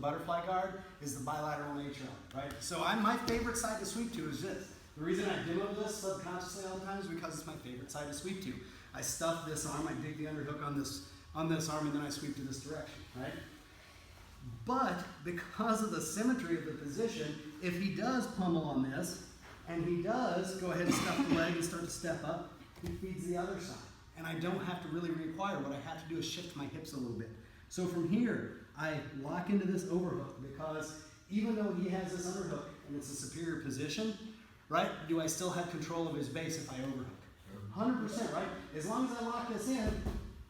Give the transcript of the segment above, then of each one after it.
butterfly guard is the bilateral nature of it, right? So my favorite side to sweep to is this. The reason I demo this subconsciously all the time is because it's my favorite side to sweep to. I stuff this arm, I dig the underhook on this arm, and then I sweep to this direction, right? But because of the symmetry of the position, if he does pummel on this, and he does go ahead and stuff the leg and start to step up, he feeds the other side. And I don't have to really reacquire. What I have to do is shift my hips a little bit. So from here, I lock into this overhook because even though he has this underhook and it's a superior position, right, do I still have control of his base if I overhook? 100%, right? As long as I lock this in,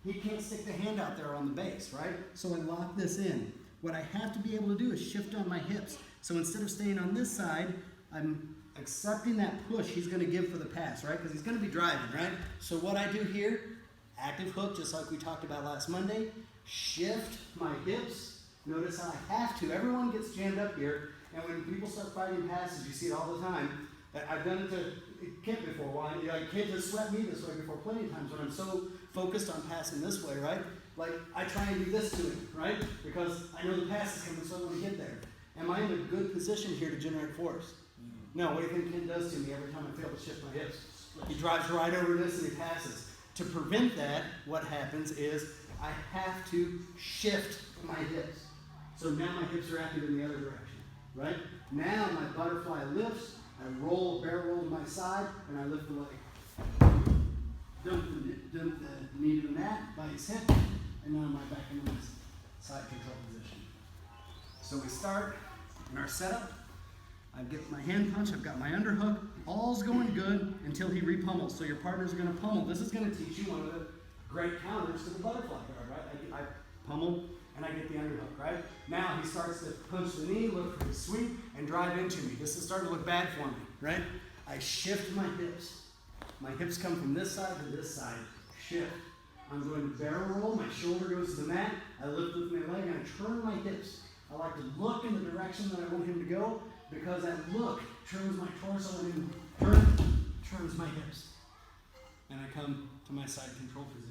he can't stick the hand out there on the base, right? So I lock this in. What I have to be able to do is shift on my hips. So instead of staying on this side, I'm accepting that push he's going to give for the pass, right? Because he's going to be driving, right? So what I do here, active hook, just like we talked about last Monday, shift my hips. Notice how I have to. Everyone gets jammed up here, and when people start fighting passes, you see it all the time. I've done it to Kent before. Why? Kent has swept me this way before plenty of times when I'm so focused on passing this way, right? Like, I try and do this to him, right? Because I know the pass is coming, so I want to get there. Am I in a good position here to generate force? No, what do you think Kent does to me every time I fail to shift my hips? He drives right over this and he passes. To prevent that, what happens is I have to shift my hips. So now my hips are active in the other direction, right? Now my butterfly lifts, I roll, barrel roll to my side, and I lift the leg. Dump the knee to the mat by his hip, and now I'm back into my side control position. So we start in our setup. I get my hand punch, I've got my underhook, all's going good until he repummels. So your partner's gonna pummel. This is gonna teach you one of the great counters to the butterfly guard, right? I pummel and I get the underhook, right? Now he starts to punch the kney, look for his sweep, and drive into me. This is starting to look bad for me, right? I shift my hips. My hips come from this side to this side. Shift. I'm going to barrel roll, my shoulder goes to the mat, I lift with my leg, and I turn my hips. I like to look in the direction that I want him to go, because that look turns my torso and turns my hips. And I come to my side control position.